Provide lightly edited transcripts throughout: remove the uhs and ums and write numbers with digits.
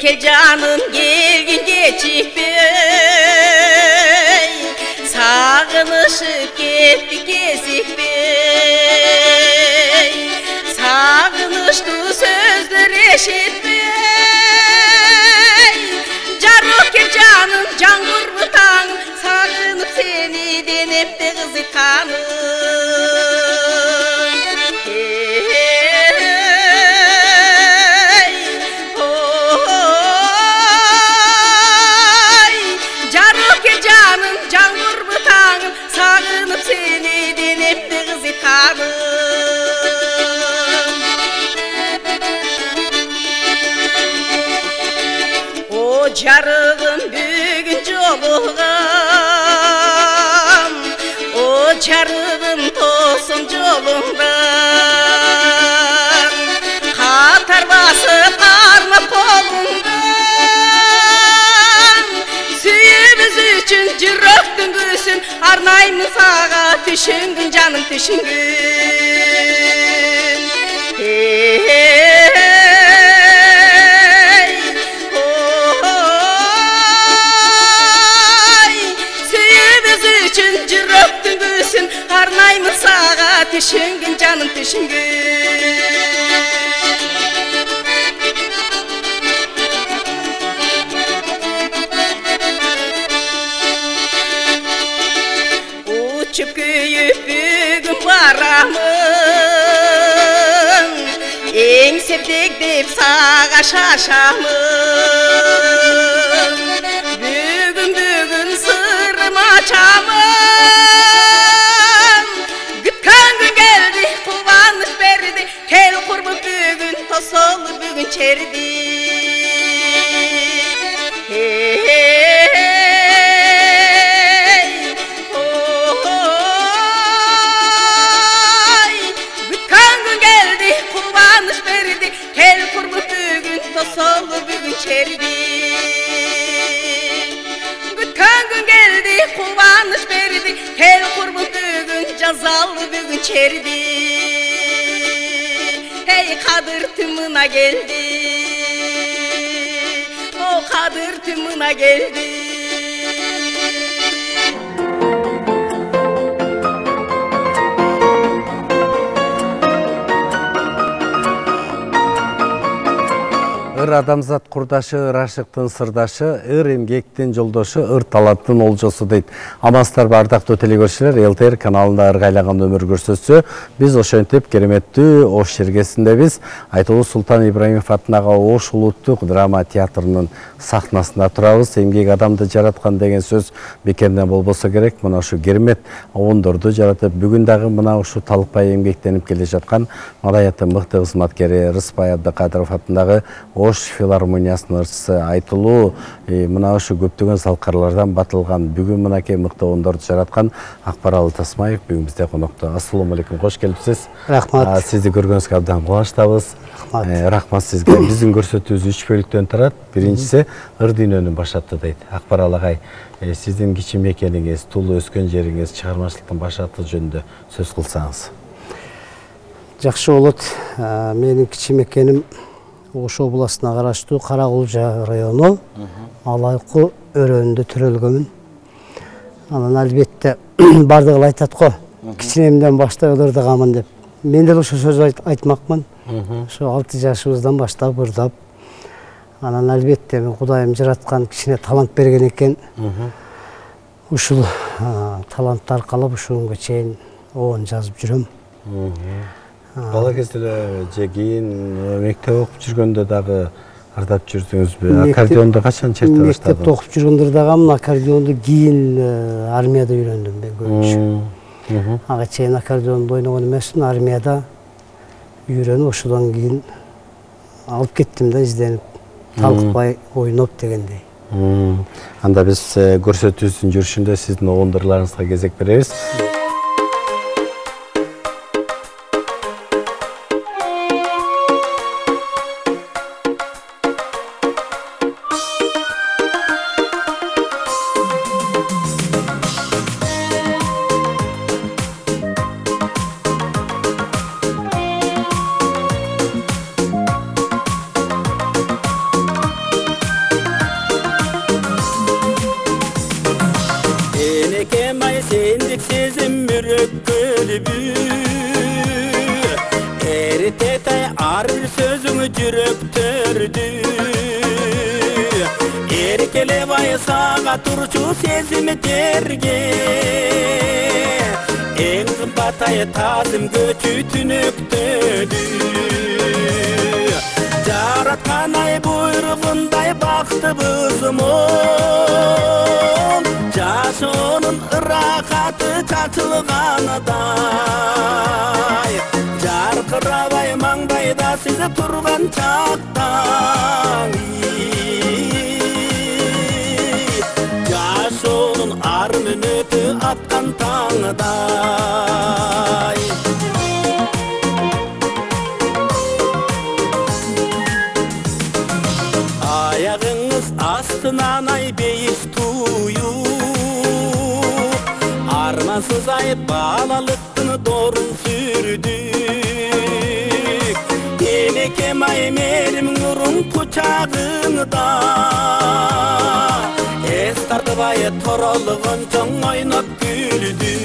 Gel canım gel gün geçikbey, sağınışıp gitti gezikbey. Sağınıştı sözler eşitbey, jarık gel canım can kurbutanım, sağınıp seni denip de kızıtanım. Sağınıp seni denip de kızıtanım. O carığım bugün joluğum, o carığım dostum jolundan, katar basıp arnap kolundan. Suyumuz üçün jüröktün gülsün, arnayımın sağa düşüngün canım düşüngün. Hey, oy, suyumuz üçün jüröktün gülsün, arnayımın sağa düşüngün canım düşüngün. Uçup köyüp bugün baramın, en sevdik deyip sağa şaşamın. Bugün sırrımı açamın, gıtkan gün geldi kuvanış berdi, kel kurbu bugün tosolu bugün çerdi. Solu bugün çerdi, gıtkan gün geldi kuvanış berdi, kel kurbu bugün cazalı bugün çerdi. Hey kadır tımına geldi, o kadır tımına geldi. Ыр адамзат курдашы, ыр ашыктын сырдашы, ыр эмгектин жолдошу, ыр таланттын олжосу дейт. Амансыздарбы ардактуу телекөрүүчүлөр, ЛТР каналында ыргайлаган өмүр көрсөтсө, биз ошентип кереметтүү Ош жергесиндебиз. Айтылуу Султан Ибраимов атындагы Ош улуттук драма театрынын сахнасында турабыз. Эмгек адамды жараткан деген сөз бекерден болбосо керек. Мына ушу керемет оңдорду жаратып, бүгүн дагы мына ушу талыкпай эмгектенип келе жаткан маданияттын мыкты кызматкери Рыспай Абдыкадыров атындагы Ош филармониясынын ырчысы айтылуу мына ушу көптөгөн салкарлардан батылган бүгүн мынакей мыкты оңдорду жараткан Акбаралы Тасмаев бүгүн бизде конокто. Ассалому алейкум, кош келипсиз. Рахмат. Сизди көргөнүзгө абдан кубанычтабыз. Рахмат сизге. Биздин көрсөтүүбүз 3 бөлүктөн турат. Биринчиси ыр дүйнөнүн башаты дейт. Акбаралы агай, сиздин кичи мекениңиз, туулуп өскөн жериңиз, чыгармачылыктын башаты жөнүндө сөз кылсаңыз. Жакшы болот. Менин кичи мекеним Ош областына караштуу Каракулжа району, Алайкы өрөөнүндө төрөлгөмүн. Анан албетте бардыгы айтат го, кичинемден баштап ырдыгамын деп. Мен деле ошо сөз айтмакмын. Ошо 6 жашыбыздан баштап ырдап. Анан албетте мен Кудайым жараткан кичине талант берген экен. Ушул талантты аркалап ушуга чейин оон жазып жүрөм. Бала кезде же кийин мектеп окуп жүргөндө дагы ырдап жүрдүңүзбү? Аккордеонду качан черте баштадыңыз? Мектепте окуп жүргөндө дагы аккордеонду кийин армияда үйрөндүм мен көбүнчө. Ага чейин аккордеонду ойногон эмесмин, армияда үйрөнүп ошодон кийин алып кеттим да изденип, талыкпай ойноп дегендей. Анда биз көрсөтүүбүздүн жүрүшүндө сиздин оңдорларыңызга кезек беребиз. келебай сага турчу сезимдерге эң кымбат ай тазым көчү түнөктөдү жараткан ай буйругундай бактыбызмон жашоонун ырахаты чачылганадай жаркырабай маңдайда сиз турган чакта жашоонун ар мүнөтү аткан таңдай аягыңыз астынан ай бейиш туюп армансыз ай балалыктын дорун сүрдүк энекем ай мерим нурун кучагыңда эс тартыбай торолгон чоң ойноп күлдүк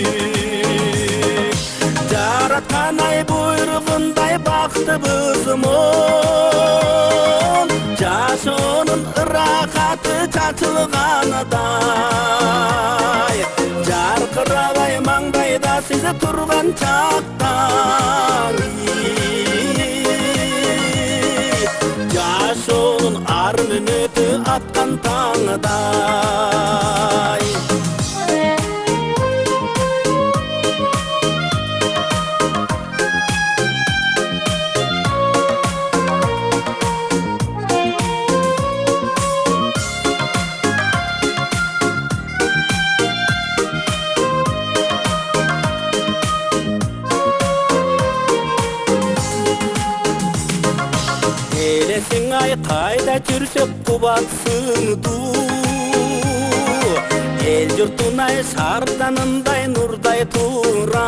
жараткан ай буйругундай бактыбызмон жашоонун ырахаты чачылганадай жаркырабай маңдайда сиз турган чакта жашоонун ар мүнөтү аткан таңдай элесиң ай кайда жүрсөк кубатсыңду эл журтун ай шарданындай нурдай турар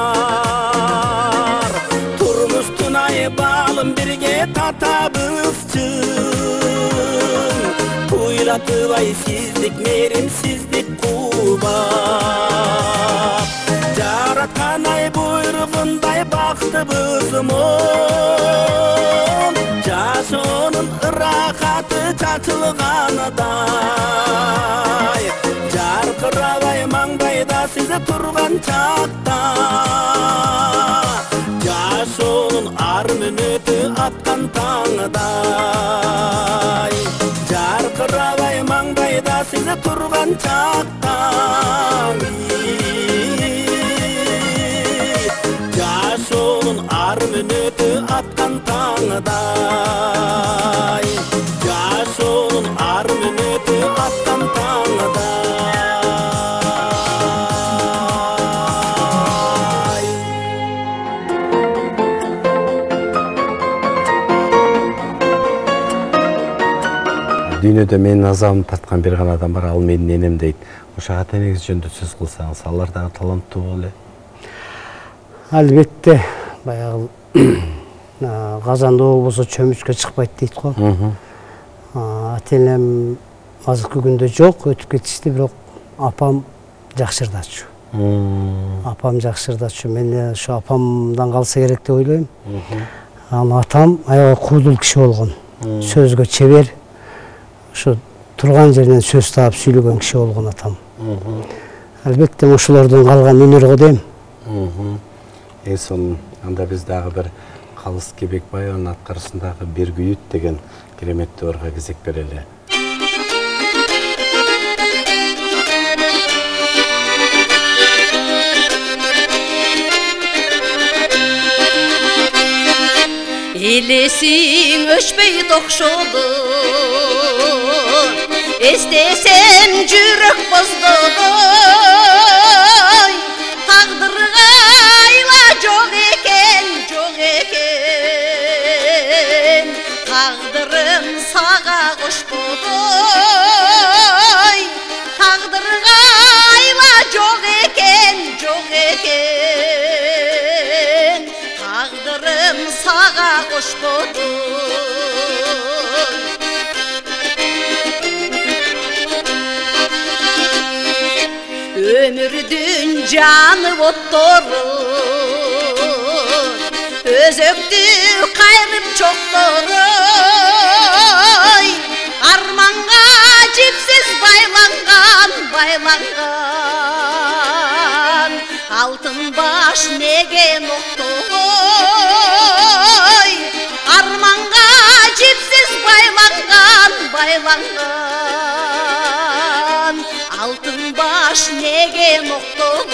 турмуштун ай балын бирге татабызчы туйлатып ай сиздик меримсиздик кубат жараткан ай буйругундай бактыбызмон жашоонун ырахаты чачылганадай жаркырабай маңдайда сиз турган чакта жашоонун ар мүнөтү аткан таңдай жаркырабай маңдайда сиз турган чакта жашоонун ар мүнөтү аткан таңдай жашоонун ар мүнөтү аткан таңдай Дүйнөдө менин азабымды тарткан бир гана адам бар, ал менин энем дейт. Ошо ата энеңиз жөнүндө сөз кылсаңыз, алар дагы таланттуу беле? Албетте, баягы казандоо болсо чөмүчкө чыкпайт дейт го. Ата энем азыркы күндө жок, өтүп кетишти, бирок апам жакшырдачу. Апам жакшырдачу. Мен ошо апамдан калса керек деп ойлойм. Ал атам аябай куудул киши болгон. Сөзгө чебер. Ошо турган жеринен сөз таап сүйлөгөн киши болгон атам. Албетте ошолордон калган өнөр го дейм. Эсон анда биз дагы бир Калыс Кебекбаеванын аткарышындагы «Бир күйүт» деген кереметтүү орго кезек берели. Элесиң өчпөй токшоду, эстесем жүрөк боздоду. Тагдырга айла жок экен, жок экен. Тагдырым сага кошподу. Тагдырга айла жок экен, жок экен. Tağdırım sağa koşmadı. Ömürdün canı ottoru, özöktü kayrıp çoktoru. Armanga cipsiz bay байланған алтын баш неге ноқтой арманға жіпсіз байланған алтын баш неге ноқтой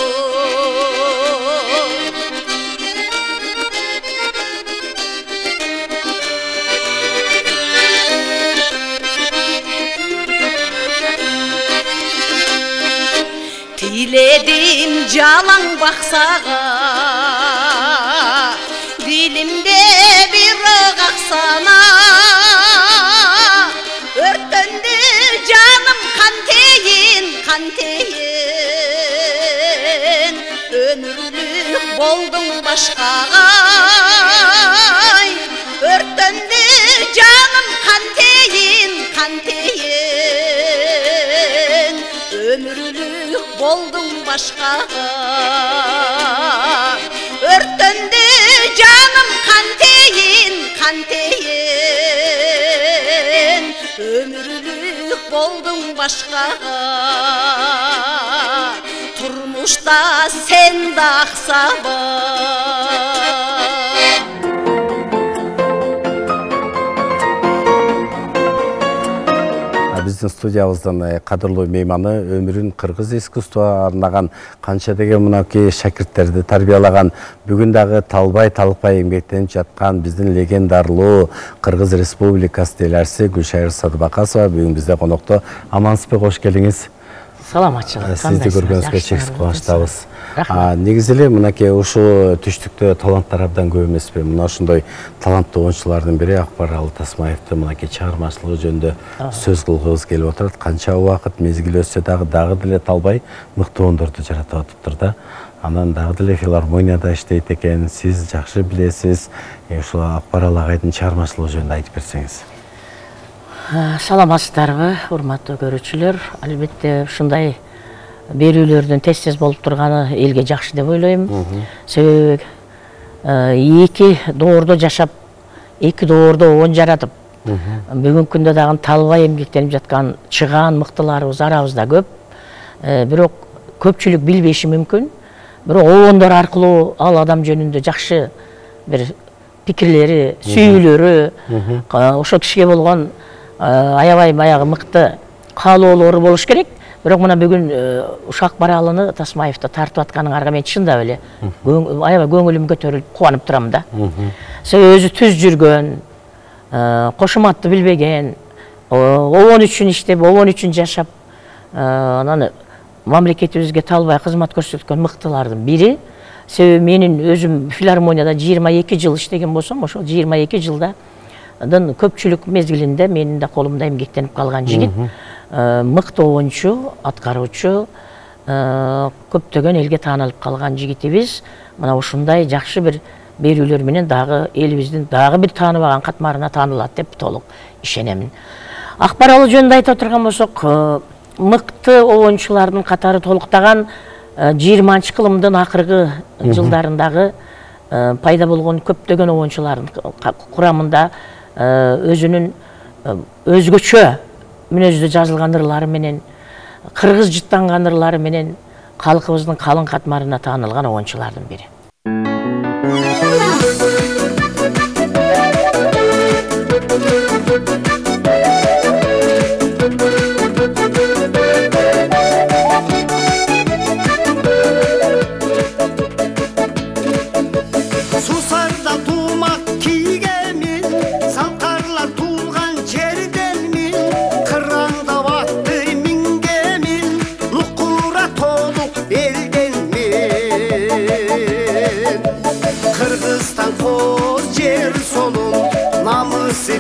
Diledim calan baksağa Dilimde bir ıqaksana Örtündü canım kanteyin Ömürlük boldum başkağa Örtündü canım kanteyin Ömürlük boldum başkağa Örtündü canım kanteyin Ömürlük boldum başkağa Turmuşta sen de aksaba Биздин студиябыздан кадырлуу мейманы өмүрүн кыргыз искусствоға арнаган канча деген мынакей шакирттерди тарбиялаган бүгүн дагы талбай эмгектенип жаткан биздин легендарлуу Кыргыз Республикасы делерси Гүлшайыр Садыбакасова бүгүн бизде конокто. Амансызбы, кош келиңиз. Саламатчылык. Сизди көргөнүзгө чексиз кубанычтабыз. Негизи эле мынакей ушул түштүктө таланттар абдан көп эмеспи? Мына ошондой таланттуу оюнчулардын бири Акбаралы Тасмаевди мынакей чыгармачылыгы жөнүндө сөз кылгыбыз келип отурат. Канча убакыт мезгил өтсө дагы деле талбай мыкты ондорду жаратып атыптыр да. Анан дагы деле филармонияда иштейт экен. Сиз жакшы билесиз. Ушул Акбаралы агайдын чыгармачылыгы жөнүндө айтып берсеңиз. Саламатсыздарбы, урматтуу көрүүчүлөр. Албетте ушундай берүүлөрдүн тез болуп турганы элге жакшы деп ойлойм. Себеби эки доордо жашап, эки доордо оон жаратып, бүгүнкү күндө дагы талбай эмгектенип жаткан чыгаан мыктыларыбыз арабызда көп. Бирок көпчүлүк билбеши мүмкүн. Бирок оондор аркылуу ал адам жөнүндө жакшы бир пикирлери, сүйүүлөрү, ошо кишиге болгон аябай баягы мыкты каалоолору болуш керек. Бирок мына бүгүн ушак Акбаралыны Тасмаевди тартып атканыңарга мен чындап эле аябай көңүлүм көтөрүлүп кубанып турам да. Себеби өзү түз жүргөн, кошуматты билбеген, обон үчүн иштеп, обон үчүн жашап, анан мамлекетибизге талбай кызмат көрсөткөн мыктылардын бири. Себеби менин өзүм филармонияда 22 жыл иштеген болсом, ошол 22 жылда көпчүлүк мезгилинде менин да колумда эмгектенип калган жигит, мыкты оюнчу, аткаруучу, көптөгөн элге таанылып калган жигитибиз. Мына ушундай жакшы бир берүүлөр менен дагы элибиздин дагы бир тааныбаган катмарына таанылат деп толук ишенемин. Акбаралы жөнүндө айтып турган болсок, мыкты оюнчулардын катары толуктаган 20-кылымдын акыркы жылдарындагы пайда болгон көптөгөн оюнчулардын курамында өзүнүн өзгөчө мүнөздө жазылган ырлары менен, кыргыз жыттанган ырлары менен калкыбыздын калың катмарына таанылган оюнчулардын бири.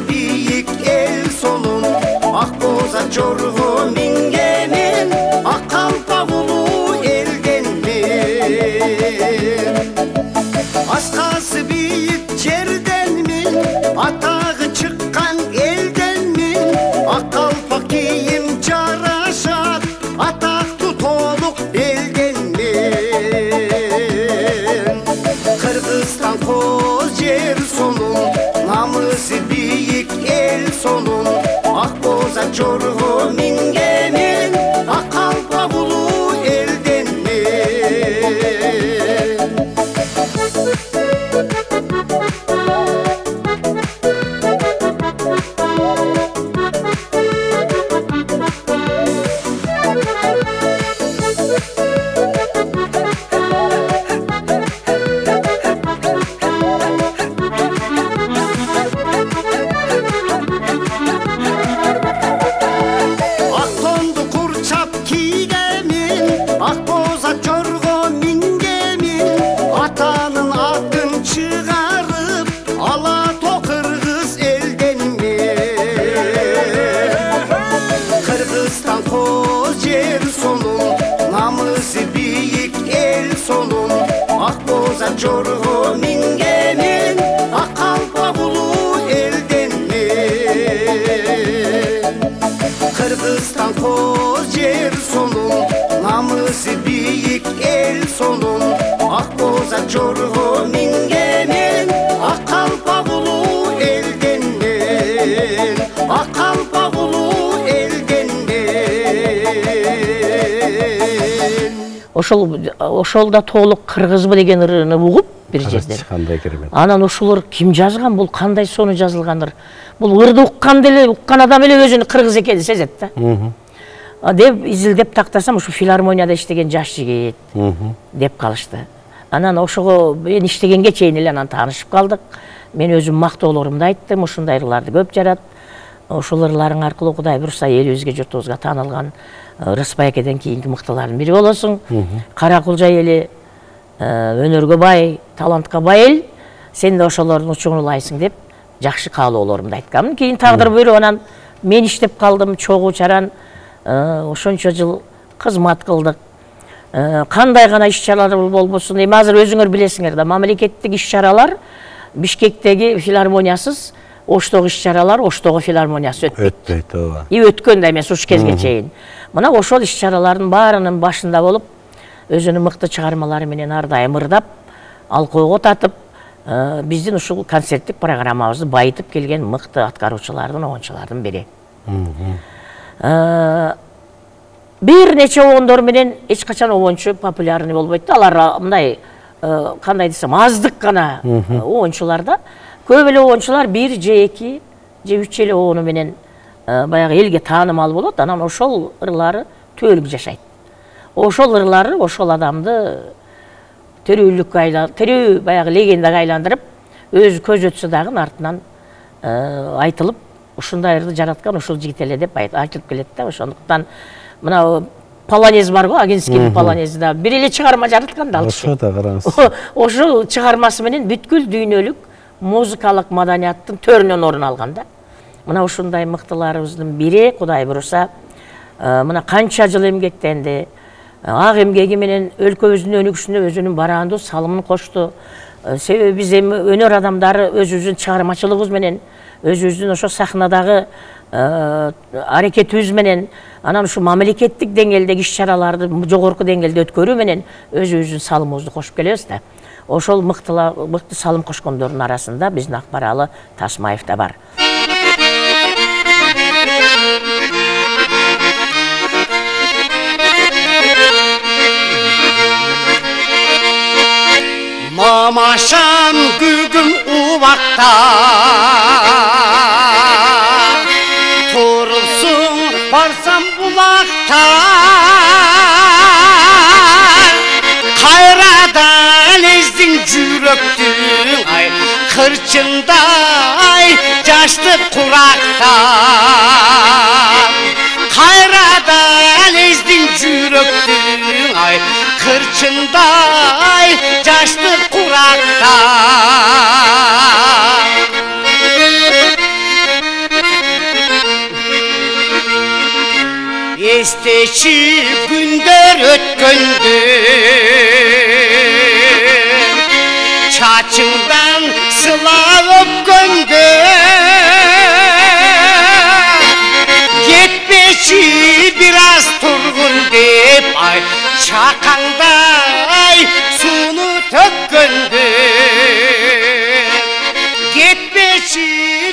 Biyik el sonun Akboza çorgu mingemin Akkalpa bulu eldenmin Askası biyik cerden min Atağı çıkkan elden min Akkalpa kiyim çaraşat Atak tutoluk elden min Kırgızstan koz cer sonun Namısı biyik el sonun Akboza çorgu mingemin Akkalpa bulu жорго мингенин ак калпак улуу элден мен Кыргызстан кол жер сонун намысы бийик эл сонун ак бозак жорго мингенин ак калпак улуу элден мен ак калпак улуу элден мен ошол да толук кыргызбы деген ырыны угуп бир жерден. Кандай керемет. Анан ошолор ким жазган, бул кандай сону жазылгандыр. Бул ырды уккан адам эле өзүнүн кыргыз экенин сезет да. Деп изилдеп тактасам ушу филармонияда иштеген жаш жигит деп калышты. Анан ошого мен иштегенге чейин эле анан таанышып калдык. Мен өзүм мактоолорумду айттым, ушундай ырларды көп жарат. Ошол ырларың аркылуу Кудай буюрса элибизге, журтубузга таанылган Рыспай экеден кийинки мыктылардын бири болосуң. Каракулжа эли өнөргө бай, талантка бай эл, сен да ошолордун учуңун улайсың деп жакшы каалоолорумду айткам. Кийин тагдыр буйруп анан мен иштеп калдым, чогуу чаран ошончо жыл кызмат кылдык. Кандай гана иш-чаралар болбосун, эми азыр өзүңөр билесиңер да, мамлекеттик иш-чаралар Бишкектеги филармониясыз Оштогу иш-чаралар Оштогу филармониясы өтпөйт. ооба. И өткөн да эмес уш кезге чейин. Мына ошол иш-чаралардын баарынын башында болуп, өзүнүн мыкты чыгармалары менен ар дайым ырдап, алкоого татып, биздин ушул концерттик программабызды байытып келген мыкты аткаруучулардын, оончулардын бири. Бир нече оондор менен эч качан оончу популярный болбойт да. Алар мындай кандай десем, аздык гана оончуларда. Көп эле оончулар бир же эки же үч эле оону менен баягы элге таанымал болот. Анан ошол ырлары түбөлүк жашайт. Ошол ырлары ошол адамды терүү баягы легендага айландырып, өзү көз өтсө дагы артынан айтылып, ушундай ырды жараткан ушул жигит эле деп айтылып келет да. Ошондуктан мына полонез бар го, Агинскийдин полонези да бир эле чыгарма жараткан да ал киши. Ошо да караңыз. Ошол чыгармасы менен бүткүл дүйнөлүк музыкалык маданияттын төрүнөн орун алган да. Мына ушундай мыктыларыбыздын бири, Кудай буюрса, мына канча жыл эмгектенди. Ак эмгеги менен өлкөбүздүн өнүгүшүнө өзүнүн бараандуу салымын кошту. Себеби биз эми өнөр адамдары өзүбүздүн чыгармачылыгыбыз менен, өзүбүздүн ошо сахнадагы аракетибиз менен, анан ушу мамлекеттик деңгээлдеги иш-чараларды жогорку деңгээлде өткөрүү менен өзүбүздүн салымыбызды кошуп келебиз да. Ошол мыкты салым кошкондордун арасында биздин Акбаралы Тасмаев да бар. Мамашам күгүм убакта турулсуң барсам булакта кайрадан эздиң жүрөктүң ай кырчындай жаштык куракта кайрадан эздиң жүрөктүң ай кырчындай жаштык куракта эстечи күндөр өткөндө чачыңдан сыла өпкөндө кетпечи бир аз тургун деп ай чакаңдай сууну төккөндө кетпечи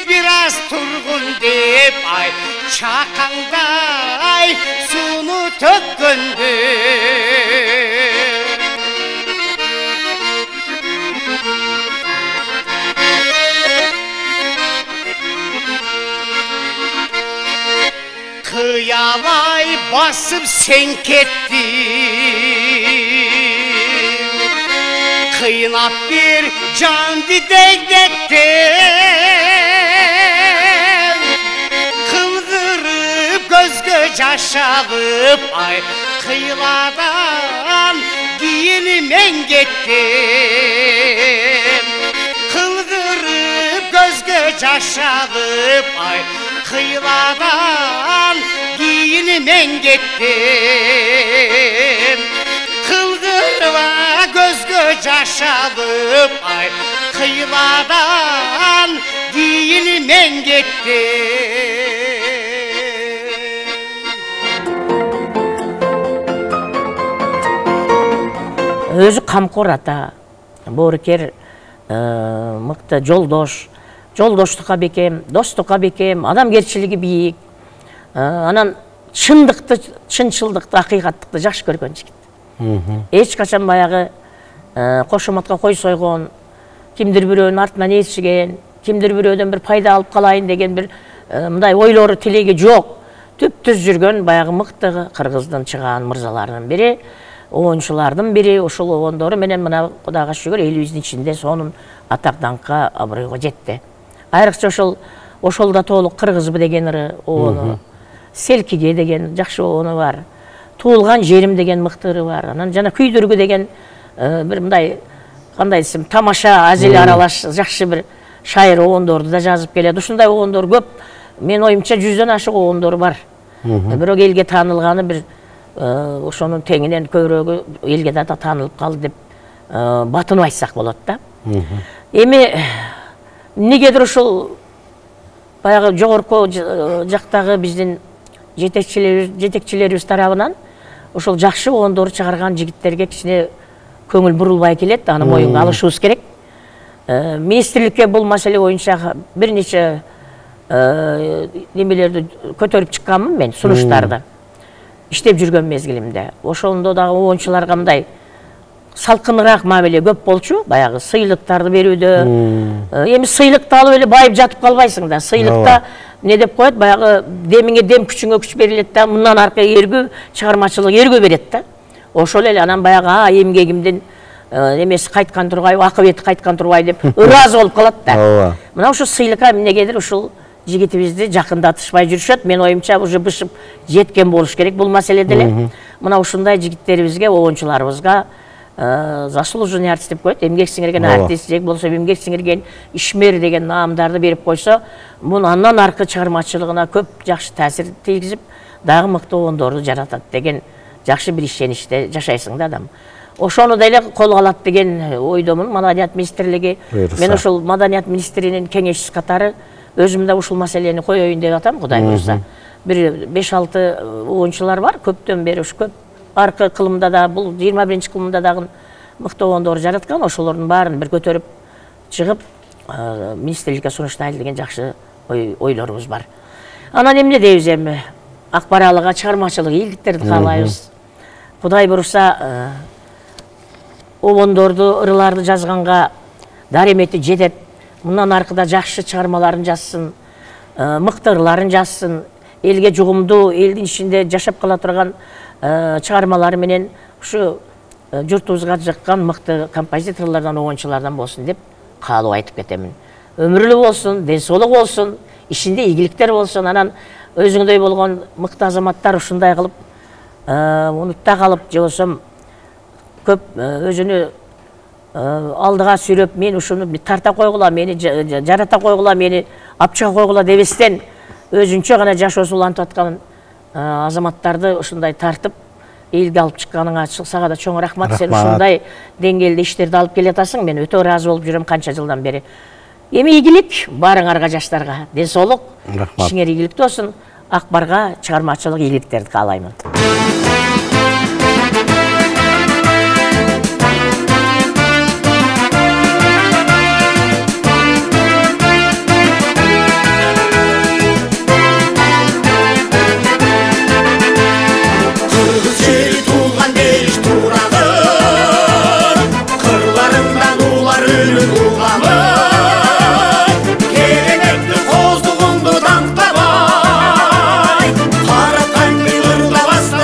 бир аз тургун деп ай чакаңдай сууну төккөндө кыялай басып сен кеттиң кыйнап бир жанды дегдеттен кылгырып көзгө жаш алып ай кыйладан кийин мен кеттим кылгырып көзгө жаш алып ай кыйладан кийин мен кеттим кылгырба көзгө жаш yaşadıp ay kıyılardan değilmen gitti. Өзі қамқор ата, борекер, мықты жолдош, жолдоштыққа бекем, достыққа бекем, адамгершілігі биік, анан шындықты, шыншылдықты, ақиқаттықты жақсы көрген жігіт. Ешқашан баяғы қошаматқа қой сойған, кимдир бирөөнүн артынан ээрчиген, кимдир бирөөдөн бір пайда алып қалайын деген бір мындай ойлору тилеги жок. Түп-түз жүргөн баяғы мыкты Кыргыздын чыгаан мырзаларынын бири, оончулардын бири, ошол оондору менен мына Кудайга шүгүр элибиздин ичинде сонун атак даңкка абройго жетти. Айрыкча ошолда толук Кыргызбы деген ыры оону, Селкиге деген жакшы оону бар. Туулган жерим деген мыкты ыры бар. Анан жана Күйдүргү деген бир мындай кандай десем тамаша, азил аралаш жакшы бир шайыр оондорду да жазып келет. Ушундай оондор көп. Мен оюмча 100дөн ашык оондор бар. Бирок элге таанылганы бир ошонун теңинен көбүрөгү элге да таанылып калды деп батынып айтсак болот да. Эми эмнегедир ушул баягы жогорку жактагы биздин жетекчилерибиз тарабынан ошол жакшы оондорду чыгарган жигиттерге кичине көңүл бурулбай келет, аны моюнга алышыбыз керек. Министрликке бул маселе боюнча бир нече немелерди көтөрүп чыкканмын мен, сунуштарды. Иштеп жүргөн мезгилимде. Ошондо дагы оончуларга мындай салкыныраак мамиле көп болчу, баягы сыйлыктарды берүүдө. Эми сыйлыкты алып эле байып жатып калбайсың да. Сыйлыкта не деп коет, баягы демиңе дем, күчүңө күч берилет да, мындан аркы эргүү, чыгармачылык эргүү берет да. Ошол эле анан баягы эмгегимдин эмеси кайткан турбайбы, акыбети кайткан турбайбы деп ыраазы болуп калат да. Мына ушу сыйлыкка эмнегедир ушул жигитибизди жакындатышпай жүрүшөт. Мен оюмча уже бышып жеткен болуш керек бул маселеде эле. Мына ушундай жигиттерибизге, оончуларыбызга заслуженный артист деп коет, эмгек сиңирген артист же болсо эмгек сиңирген ишмер деген наамдарды берип койсо, мун андан аркы чыгармачылыгына көп жакшы таасир тийгизип, дагы мыкты оондорду жаратат деген жакшы бир ишеничте жашайсың да адам. Ошону деле колго алат деген ойдомун. Маданият министрлиги, мен ошол маданият министринин кеңешчиси катары өзүм да ушул маселени коеюн деп атам, Кудай буйрса. Бир 5-6 оончулар бар, көптөн бери ушу көп аркы кылымда да, бул 21 кылымда дагы мыкты оондор жараткан, ошолордун баарын бир көтөрүп чыгып министрликке сунуштайлы деген жакшы ойлорубуз бар. Анан эмне дейбиз эми? Акбаралыга чыгармачылык ийгиликтерди каалайбыз. Кудай буйрса оондорду, ырыларды жазганга даремети жетет. Мындан аркыда жакшы чыгармаларын жазсын, мыкты ырларын жазсын, элге жугумдуу, элдин ичинде жашап кала турган чыгармалары менен ушу журтубузга жаккан мыкты композиторлордон, оончулардан болсун деп каалап айтып кетемин. Өмүрлүү болсун, ден соолук болсун, ишинде ийгиликтер болсун. Анан өзүңдөй болгон мыкты азаматтар ушундай кылып унутта калып, же болсо көп өзүнү алдыга сүйрөп, мен ушуну тарта койгула, мени жарата койгула, мени апчыга койгула дебестен өзүнчө гана жашоосун улантып аткан азаматтарды ушундай тартып элге алып чыкканыңа сага да чоң рахмат. Сен ушундай деңгээлде иштерди алып келатасың. Мен өтө ыраазы болуп жүрөм канча жылдан бери. Эми ийгилик баарыңарга, жаштарга ден соолук, ишиңер ийгиликтүү болсун. Акбарга чыгармачылык ийгиликтерди каалаймын. Кереметті қоздығыңды даңқтабай, қаратқан күйірді баста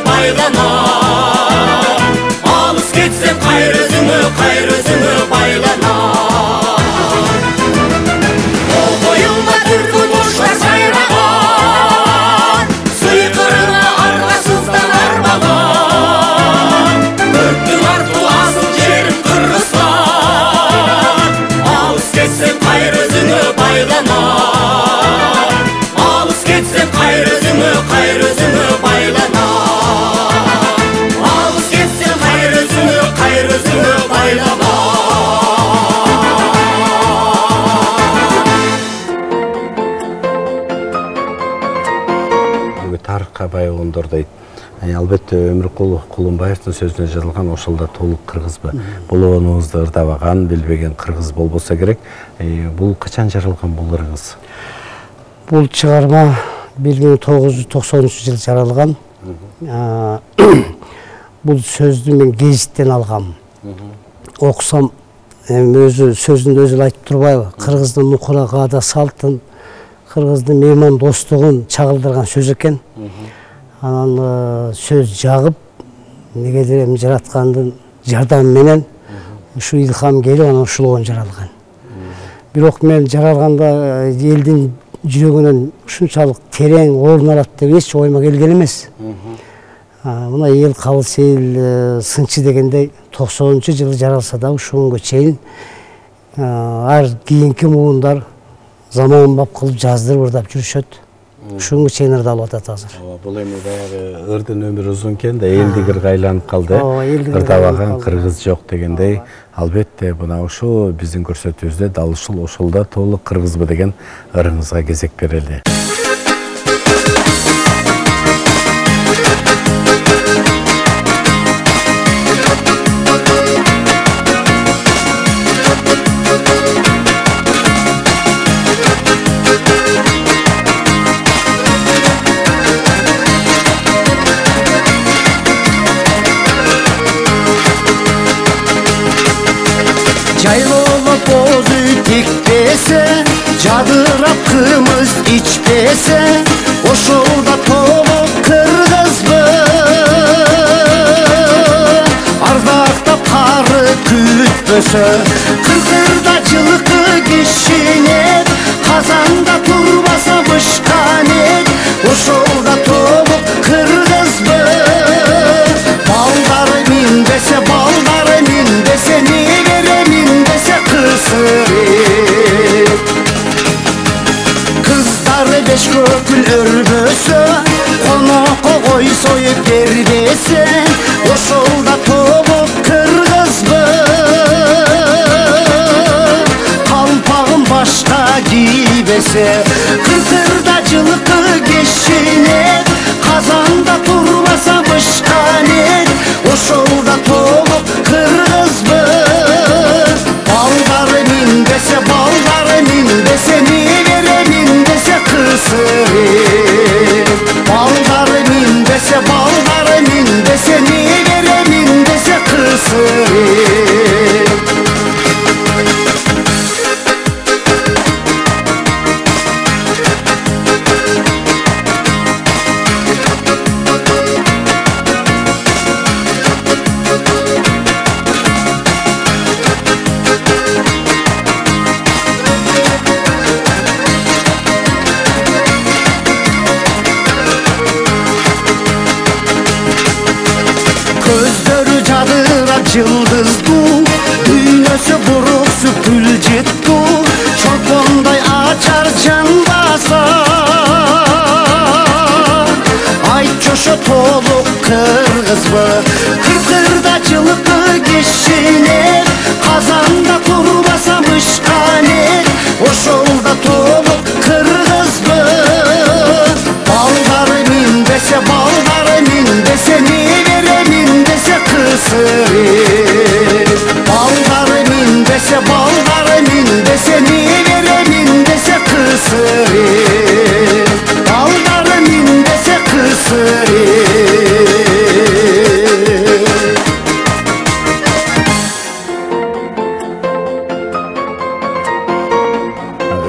baylanar. Alыс кетсем қайыр өзіңі байлаnar. Ол бойыңда түркі құштар сайраған, сыйқырына арғасыздан арбаған. Өрттің арту асыл жерім Қырғызстан. Алыс кетсем қайыр өзіңі байлаnar. Алыс кетсем қайыр өзіңі байлаnar. Алыс кетсем қайыр өзіңі байлаnar. Тарыққа бай оңдыр дейді. Албетте Өмірқұл Құлынбаевтың сөзіне жазылған ошолда толық қырғызбы. Бұл оныңызды ырдабаған, білбеген қырғыз болса керек. Бұл қачан жаралған бұл ырыңыз? Бұл шығарма 1993 жыл жаралған. Бұл сөзді мен гезиттен алғам. Оқысам, сөздің өзі айтып тұрбайбы. Қырғыздың мұқыра ғада салтын, қырғыздың мейман достығын чағылдырған сөз екен. Анан сөз жағып, негедер жаратқандың жардамыменен ушу илхам келіп, анан ушулугун жаралган. Бирок мен жаралганда элдин жүрөгүнөн ушунчалык терең орун алат деп эч ойма келген эмес. Мына эл кабыл эл сынчы дегендей 90-жылы жаралса да ушуга чейин ар кийинки муундар заманбап кылып жаздырып ырдап жүрүшөт. Ушуга чейин ырдалып атат азыр. Бул эми баягы ырдын өмүрү узун экен да элдик ырга айланып калды. Ырдабаган кыргыз жок дегендей, албетте мына ушу биздин көрсөтүүбүздө дал ушул ошолда толук кыргызбы деген ырыңызга кезек берели. Жайлоолоп боозу тикпесе, жадырап кымыз ичпесе, ошолда толук кыргызбы. Ардактап кары күтпөсө, кыркырда жылкы кишинет, казанда турбаса бышканет, ошолда толук кыргызбы. Балдары минбесе, негере минбесе кысырып. Кыздары беш көкүл өрбөсө, конокко кой союп бербесе, ошолда толук кыргызбы. Калпагын башка кийбесе, кыркырда жылкы кешинет, казанда турбаса бышканет, ошолда толук кыргызбы. Балдары минбесе, негере минбесе кысырып. Балдары минбесе, негере минбесе кысырып. Жылдызду, дүйнөсү бурук сүпүл жытту, чолпондой ачар жанбаса. Айтчошо толук кыргызбы, кыркырда жылкы кишинет, казанда турбаса мышканет, ошолда толук кыргызбы. Балдары минбесе, негере минбесе кысырып. Балдары минбесе, негере минбесе кысырып. Балдары минбесе кысырып.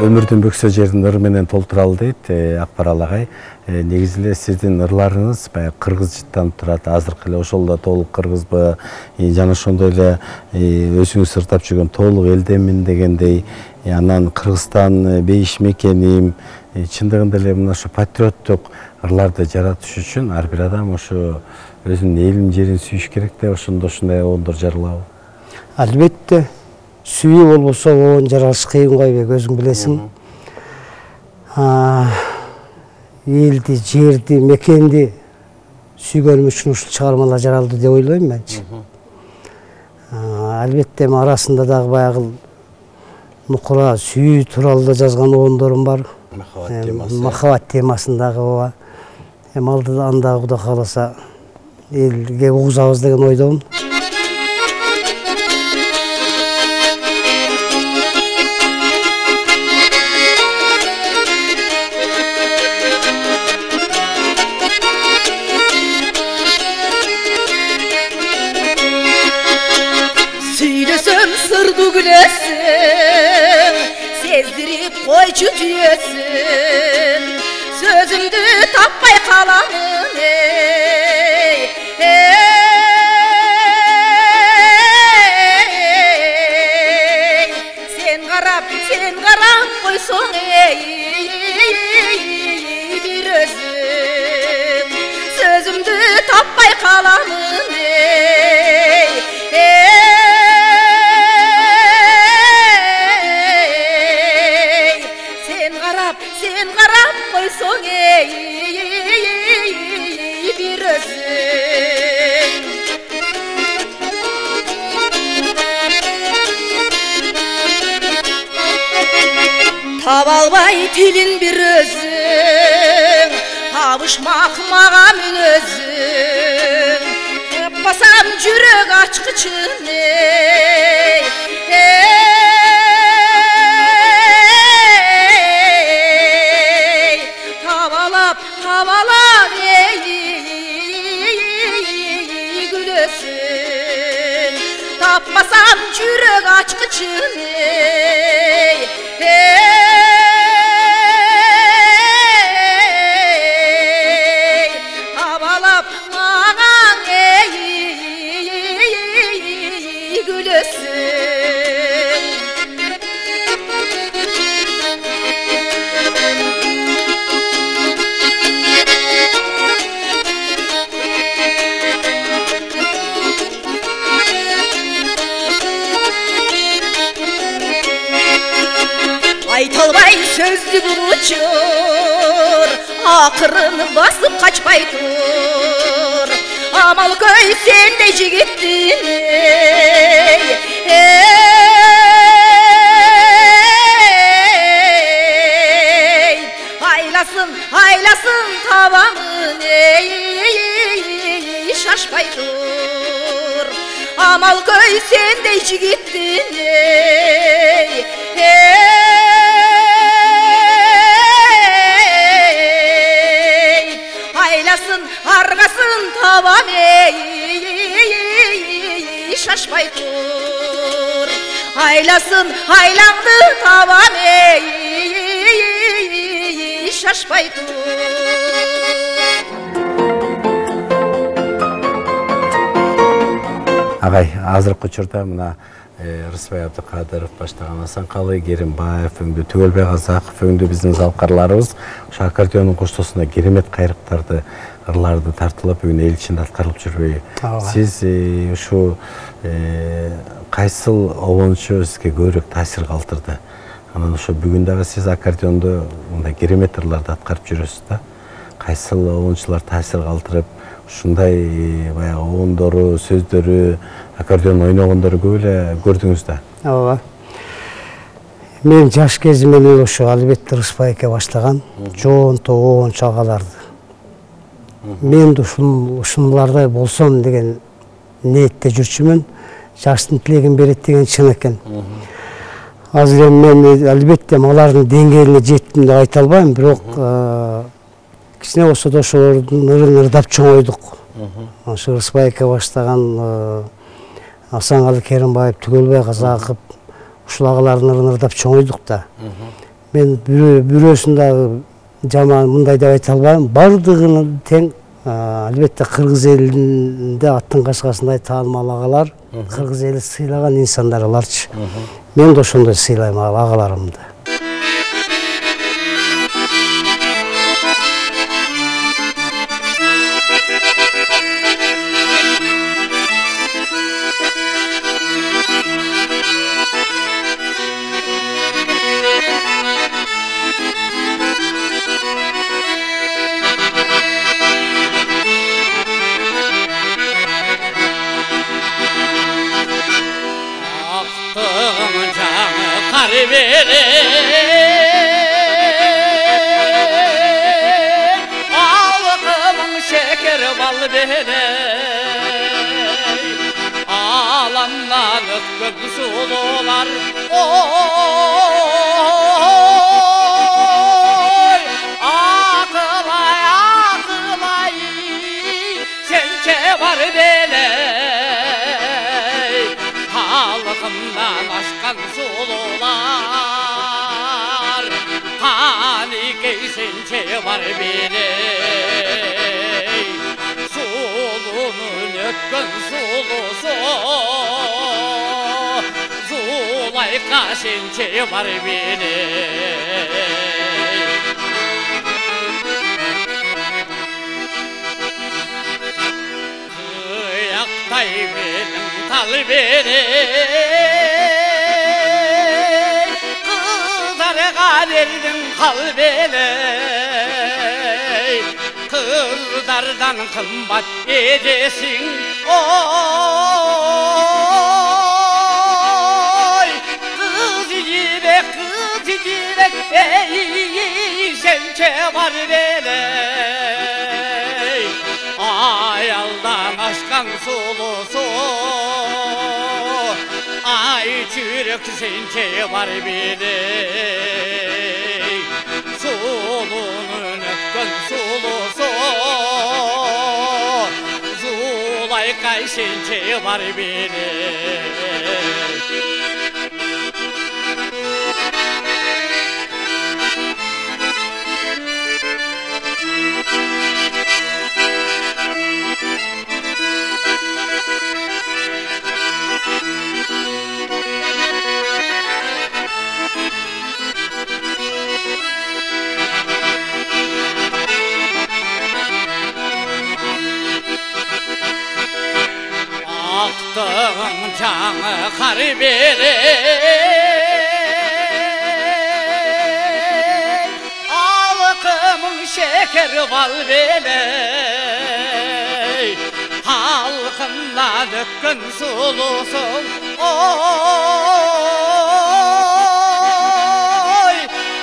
Өмүрдө Бүтүн бөксө жердин ыр менен толтуралы дейт Акбарал агай. Негизи эле сиздин ырларыңыз баягы кыргыз жыттанып турат. Азыркы эле ошол да толук кыргызбы, жана ошондой эле өзүңүз ырдап жүргөн толук элдемин дегендей, анан Кыргызстан бейиш мекеним, чындыгында эле мына ошо патриоттук ырларды жаратыш үчүн ар бир адам ошо өзүнүн элин жерин сүйүш керек да, ошондой обондор жаралабы? Албетте, сүйүү болбосо обон жаралыш кыйын койбойт, өзүң билесиң. Элди, жерди, мекенди сүйгөнүм үчүн ушул чыгармалар жаралды деп ойлойм менчи. Албетте арасында дагы баягы нукура сүйүү тууралуу да жазган обондорум бар. Махабат темасындагы ооба. Алдыда анда Кудай кааласа элге угузабыз деген ойдомун. Koyçu tüyesin, sözümdü tapmay kalanın ey, Sen karap koysun ey, bir özüm, sözümdü tapmay kalanın ey, Sen karap koysun ey, bir özüm. Tabalbay tilin bir özüm, kavuşmak mağa münözüm. Yapmasam jürek açkıçın ey, Havalar gülesin, tapmasam jürek açkıçın ey, Havalap mağan ey gülesin. Aytılbay sözlü buçur, akırını basıp kaçpay dur. Amal köy sen de jigittin ey, Haylasın tavamın ey, şaşpay dur. Amal köy sen de jigittin ey, Hargasın tavam ey, şaşpay dur. Haylandı tavam ey, şaşpay dur. Агай, азыркы учурда мына Рысбай Абдыкадыров баштаган Асан Калый, Керимбаев, өңдө Түгөлбай Казаков, өңдө биздин залкарларыбыз ошо аккордеондун коштоосуна керемет кайрыктарды, ырларды тартылып, бүгүн эл ичинде аткарылып жүрбөйбү? Сиз ушу кайсыл обончу сизге көбүрөөк таасир калтырды? Анан ошо бүгүн дагы сиз аккордеондо мындай керемет ырларды аткарып жүрөсүз да. Кайсыл обончулар таасир калтырып, ушундай баягы обондору, сөздөрү, аккордеон ойногондору көп эле көрдүңүз да? Ооба. Мен жаш кезимден эле ошо албетте Рыспай эке баштаган жоонто обончу агаларды. Мен ушунлардай болсом деген ниетте жүрчүмүн. Жаштын тилегин берет деген чын экен. Азыр мен албетте алардын деңгээлине жеттим деп айта албайм, бирок кичине болсо да ошолордун ырын ырдап чоңойдук. Ошо Рыспай эке баштаган Асан Калый, Керимбаев, Түгөлбай Казаков ушул агалардын ырын ырдап чоңойдук да. мен бирөөсүн дагы жаман мындай деп айта албайм. Бардыгын тең албетте кыргыз элинде аттын кашкасындай таанымал агалар, кыргыз эли сыйлаган инсандар аларчы. Мен да ошондой сыйлайм агаларымды. Alkımın şeker bal bere alanlar ötkün sulular oy akılay akılay sençe var bele halkımdan aşkan sulular hani geysince var bile sulunun ötkün sulusu zulayka since var bile kıyaktay benim talbere verdim kalbele kızlardan kımbat edesin oy kız yibek ey sençe var bele ayaldan aşkan sulusu ay çürük sençe var bile sulunun ötkün sulusu zulayka sençe var bile aktığın canı harbere alkımın şeker bal bele halkınla dökkün sulusun oy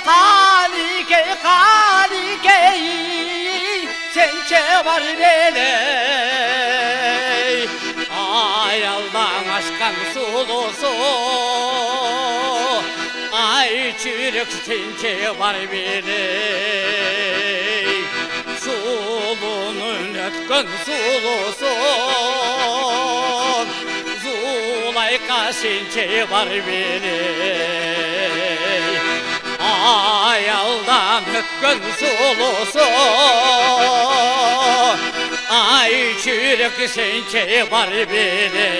halike halike sençe var bele ayaldan aşkan sulusu ay çürük sençe var bile sulunun ötkün sulusu zulayka sençe var bile ayaldan ötkün sulusu ay çürük sençe var bile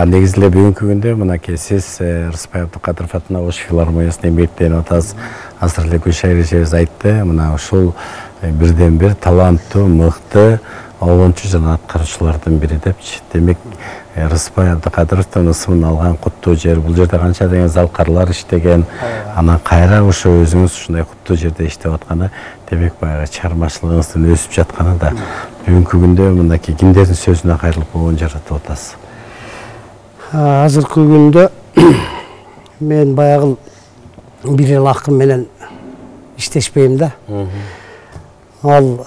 негизинде бүгүнкү күндө мынакей сиз Рыспай Абдыкадыров атынан Ош филармониясында эмгектенип атасыз. Азыр эле Гүлшайыр эжебиз айтты, мына ушул бирден бир таланттуу, мыкты обончу жана аткаруучулардын бири депчи. Демек Рыспай Абдыкадыровдун ысымын алган куттуу жер. Бул жерде канча деген залкарлар иштеген, анан кайра ошо өзүңүз ушундай куттуу жерде иштеп атканы, демек баягы чыгармачылыгыңыздын өсүп жатканы да бүгүнкү күндө мынакей кимдердин сөзүнө кайрылып обон жаратып атасыз. Азыркы күндө мен баягы бир эл акын менен иштешпейм да. Ал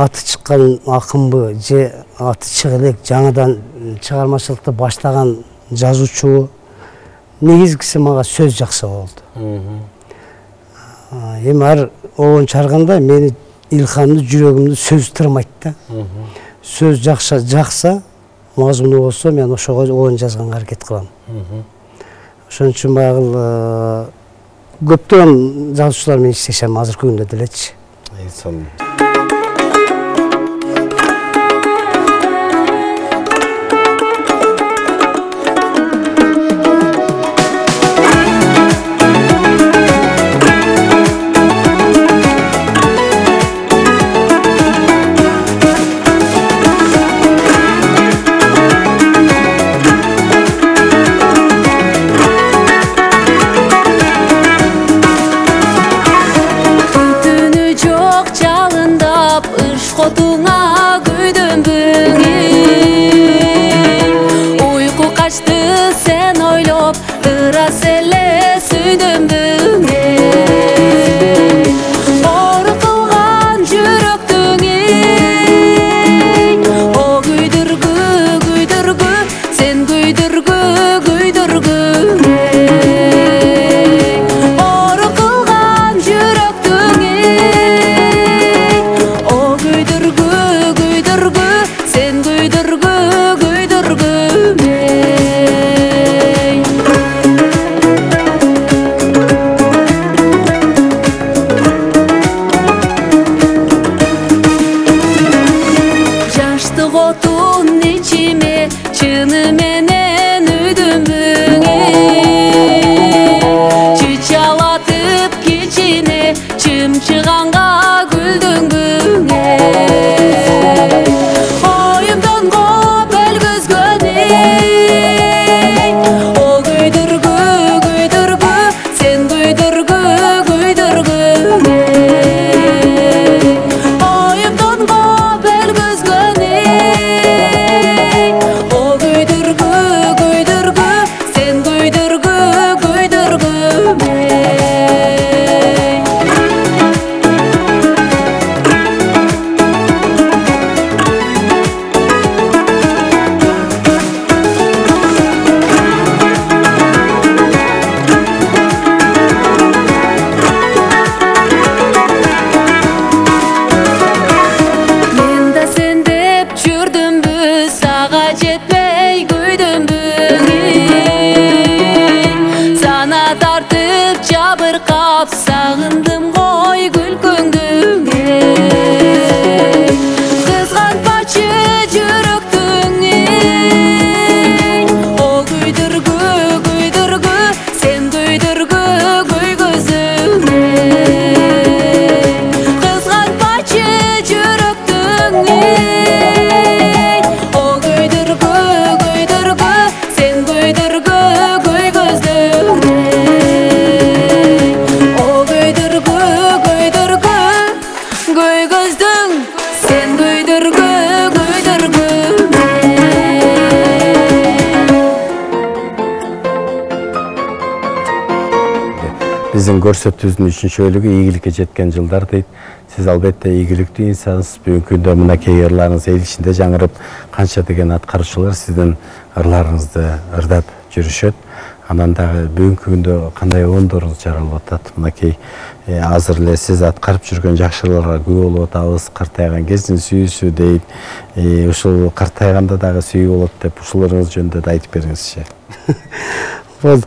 аты чыккан акынбы же аты чыга элек жаңыдан чыгармачылыкты баштаган жазуучу негизгиси мага сөз жакшы болду. Эми ар обон чарганда мени илхамды жүрөгүмдү сөз тырмайт да. сөз жақса, мазмұны болса, мен ошоға оң жазғанға аракет кылам. Ошон үчүн багыл көптөгөн жазуучулар менен иштешем азыркы күндө делечи. Біздің көрсөтүүбүздүн 3-чү бөлүгү ийгиликке жеткен жылдар дейт. Сиз албетте ийгиликтүү инсансыз. Бүгүнкү күндө мынакей ырларыңыз эл ичинде жаңырып, канча деген аткаруучулар сиздин ырларыңызды ырдап жүрүшөт. Анан дагы бүгүнкү күндө кандай оңдоруңуз жаралып атат? Мынакей азыр эле сиз аткарып жүргөн жакшылыктарга күбө болуп атабыз. Картайган кездин сүйүүсү дейт. Ушул картайганда дагы сүйүү болот деп ушуларыңыз жөнүндө да айтып бериңизчи. Бул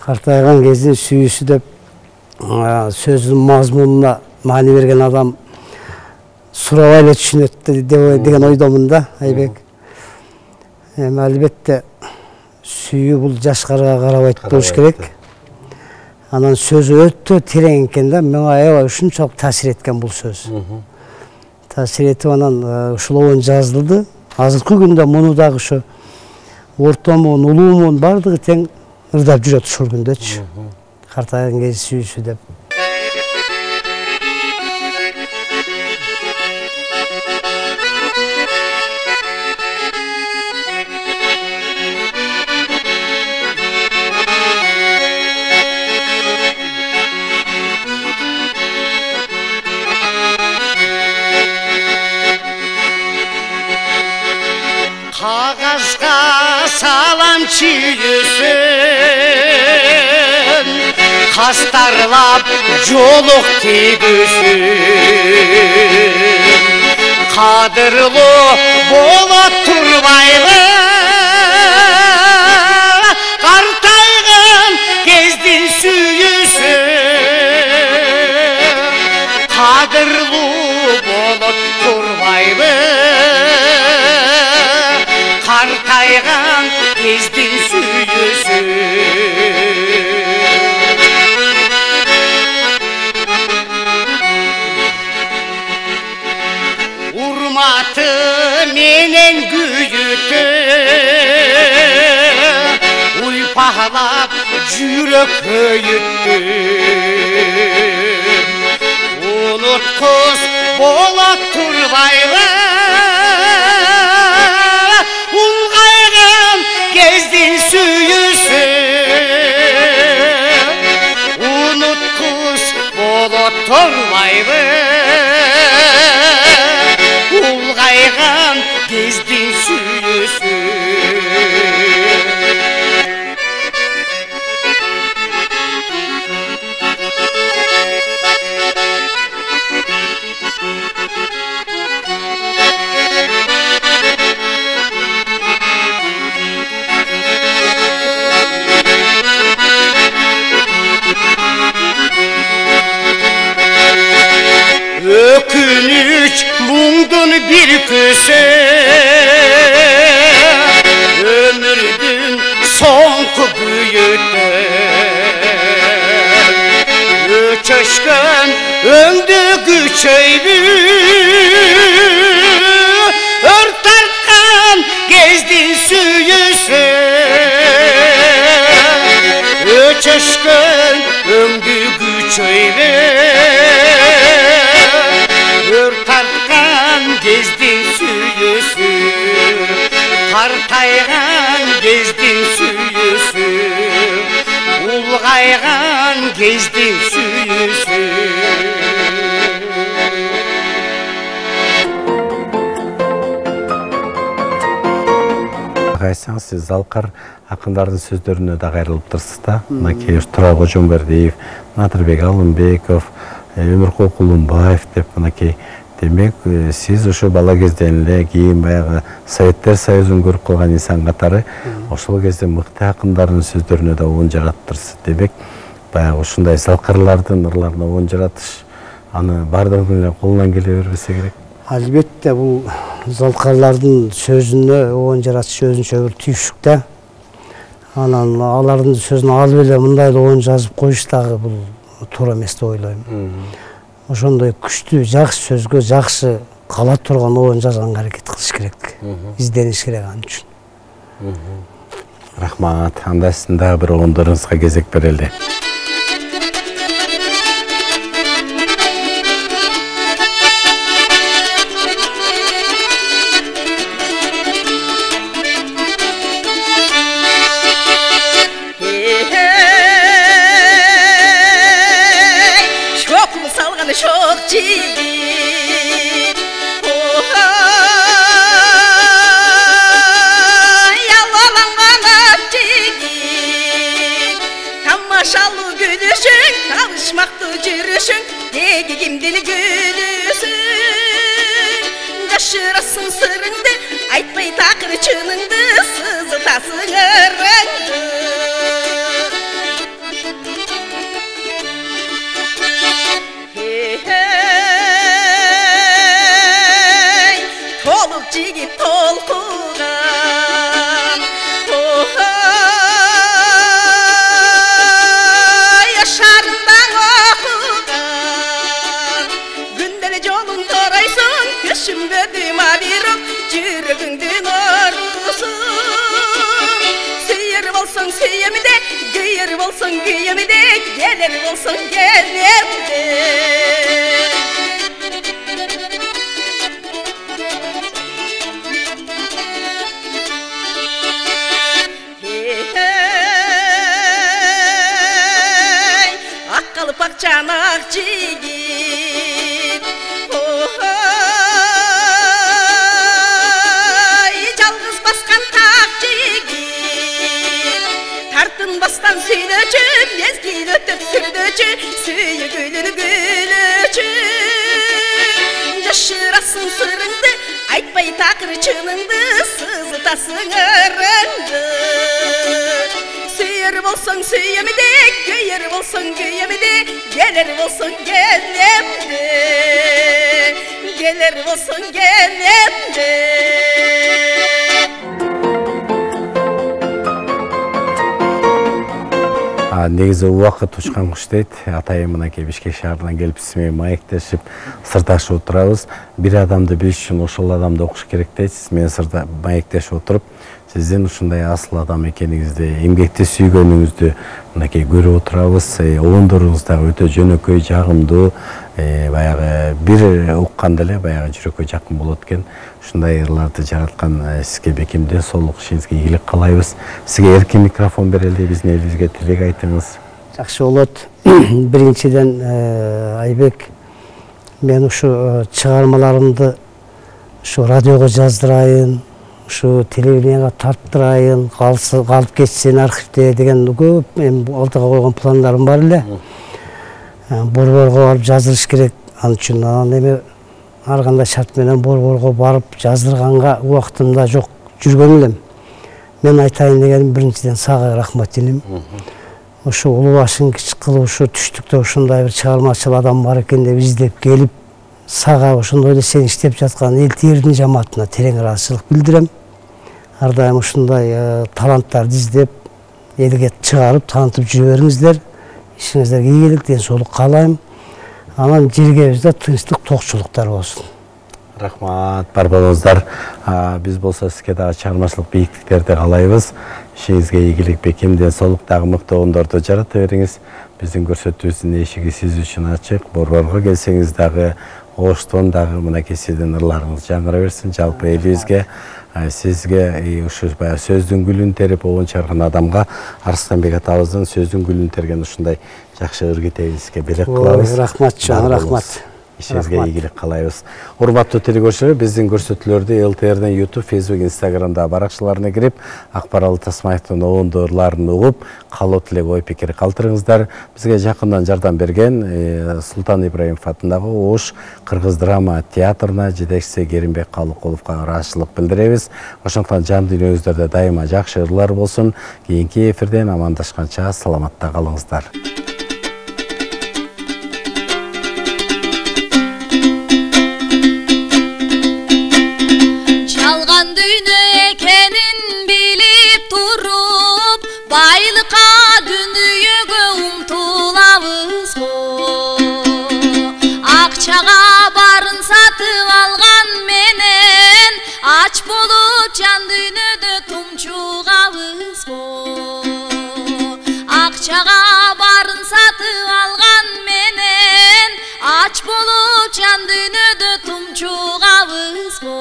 картайган кездин сүйүүсү деп сөздүн мазмунуна маани берген адам сурабай эле түшүнөт деген ойдомун да, Айбек. Эми албетте сүйүү бул жашкарга карабайт болуш керек. Анан сөзү өтө терең экен да, мага аябай ушунчалык таасир эткен бул сөз. Таасир этип анан ушул жазылды. Азыркы күндө муну дагы ошо ортомун, улуумун бардыгы тең ырдап жүрөт ушул күндөчү. Картайган кез сүйүүсү деп. Kağızga salam çiğüsün, kastarlap joluk tigüsün. Qadırlı bola turbaylı Qartayğın gezdin süyüsü Qadırlı bola turbaylı Qartayğın gezdin süyüsü Urmatı menen güyütü Uypahlap jürek höyüttü Unutkus bola turbaylı Ulgayğın gezdin süyüsü Unutkus bola turbaylı Ulgayğın gezdin süyüsü Ökünüç mundun bir köse Ömürdün sonku büyütte Öçeşken öndü güçeylü Örtarkan gezdin süyüsü Öçeşken öndü güçeylü Örtarkan gezdin süyüsü Qartayğın gezdin süyüsü Ulgayğın gezdin süyüsü Айтсаңыз, сіз Залқар ақындардың сөздеріне де қайрылып тұрсыз да. Мынакей Тұрар Қожамбердиев, Надырбек Алымбеков, Өмірқұл Құлымбаев деп мынакей. Демек, сіз ошо бала кезден эле кийин баягы Советтер Союзун көрүп калган инсан катары ошол кезде мыкты акындардын сөздөрүнө да оон жараттырсыз. Демек, баягы ушундай Залкарлардын ырларына оон жаратыш аны бардыгын эле колунан келе бербесе керек. Албетте бул Залкарлардын сөзүнө оон жаратыш өзүнчө бир түйшүк да. Анан алардын сөзүн алып эле мындай оон жазып коюш дагы бул туура эмес деп ойлойм. Ошондой күчтүү жакшы сөзгө жакшы кала турган оон жазганга аракет кылыш керек. Издениш керек ан үчүн. Рахмат. Анда сиздин дагы бир оондоруңузга кезек берели. Çok çiğit Yalalangan çiğit Tamaşalı gülüşün Kavuşmakta жүрüşün Degi kimdili gülüsün Yaşırasın sırındı Айтпай takır çınındı Sızıtasın ırındı Toluk jigit tolkugan Yaşarından okugan Gündeli jolun toraysun Köşüm gördüm abirum Jürgündün orusun Sıyır bolsun süyemide Gıyır bolsun güyemide Gelir bolsun gelemde Akkalıpak çanak jigit Жалгыз баскан так жигит Тартынбастан сүйлөчү Мезгил өтүп сүрдөчү Сүйү гүлүн гүлөчү Жашырасың сырыңды akır çınındı sızıtasın ırındı. Sıyır bolsun süyemidi, güyür bolsun güyemidi, gelir bolsun gelemdi, gelir bolsun gelemdi. Негізі уақыт ұшқан құш дейді. Атайым мынакей Бишкек шаарынан келіп сізбен маектешіп, сырдашып отырабыз. Бір адамды біліш үшін ошол адамды оқыш керек дейді. Сіз мен сырда маектешіп отырып, сізден ушундай асыл адам экениңизди, эмгекти сүйгөнүңүздү мынакей көрүп отурабыз. Оңдоруңуз дагы өтө жөнөкөй, жагымдуу, баягы бир укканда эле баягы жүрөккө жакын болот экен. Ушундай ырларды жараткан сизге бекем денсаулык, ишиңизге ийгилик каалайбыз. Сизге эркин микрофон берели, биздин элибизге тилек айтыңыз. Жакшы болот. Биринчиден Айбек, мен ушу чыгармаларымды ушу радиого жаздырайын, ушу телевиденияга тарттырайын, калып кетсин архивде деген көп алдыга койгон пландарым бар эле. Борборго барып жаздырыш керек. Ал үчүн эми ар кандай шарт менен борборго барып жаздырганга убактымда жок, жүргөн элем. Мен айтайын дегеним биринчиден сага рахмат иним. Ушу улуу башың кичик кылып ушу түштүктө ушундай бир чыгармачыл адам бар экен деп издеп келип, сага ошондой эле сен иштеп жаткан эл тиердин жамаатына терең ыраазычылык билдирем. Ар дайым ушундай таланттарды издеп, элге чыгарып, таанытып жүрө бериңиздер. Ишиңиздерге ийгилик, денсаулык каалайм. Анан жергебизде тынчтык, токчулуктар болсун. Рахмат, бар болуңуздар. Биз болсо сизге дагы чыгармачылык бийиктиктерди каалайбыз. Ишиңизге ийгилик, бекем денсаулык, дагы мыкты оңдорду жарата бериңиз. Биздин көрсөтүүбүздүн эшиги сиз үчүн ачык. Борборго келсеңиз дагы, Оштон дагы мынакей сиздин ырларыңыз жаңыра берсин. Жалпы элибизге, сизге ушу баягы сөздүн гүлүн терип обун чыгарган адамга Арыстанбек атабыздын сөздүн гүлүн терген ушундай жакшы ыр кетегибизге белек кылабыз. Рахмат чоң, рахмат. Ишиңизге ийгилик каалайбыз. Урматтуу телекөрүүчүлөр, биздин көрсөтүүлөрдү ЛТРден YouTube, Facebook, Instagramда баракчаларына кирип, Акбаралы Тасмаевдин оңдоо ырларын угуп, каалоо тилек ой пикир калтырыңыздар. Бизге жакындан жардам берген Султан Ибраимов атындагы Ош Кыргыз драма театрына жетекчиси Керимбек Калыкуловго ыраазычылык билдиребиз. Ошондуктан жан дүйнөңүздөрдө дайыма жакшы ырлар болсун. Кийинки эфирден амандашканча саламатта калыңыздар. Байлыкка дүнүйөгө умтулабыз го, акчага барын сатып алган менен ач болуп жан дүйнөдө тумчугабыз го. Акчага барын сатып алган менен ач болуп жан дүйнөдө тумчугабыз го.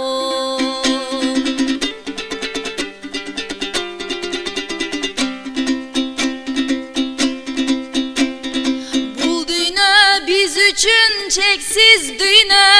Çeksiz düğüne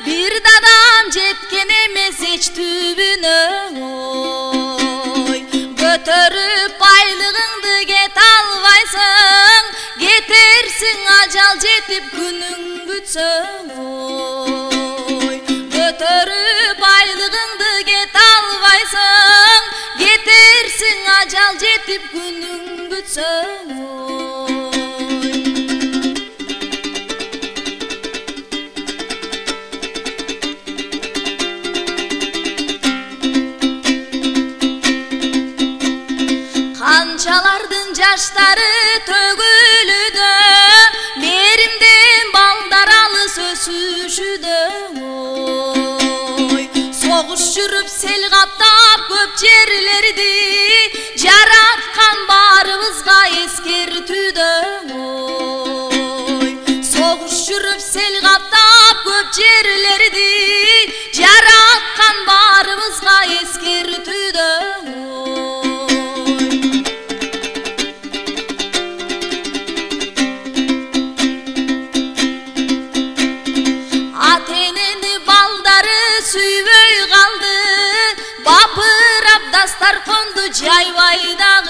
bir dadam jetken emez hiç tübüne oy. Götürüp baylığındı get alvaysın, getirsin acal jetip günün bütsün oy. Götürüp baylığındı get alvaysın, getirsin acal jetip günün bütsün oy. Kançalardın jaştары tөгүлүдө, меримден балдаралы сөсүшүдө ой. Согуш жүрүп сел каптап көп жерлерди, жараткан барыбызга эскертүүдө ой. Согуш жүрүп сел каптап көп жерлерди, жараткан барыбызга эскертүүдө Bapır abdastar kondu cayvayda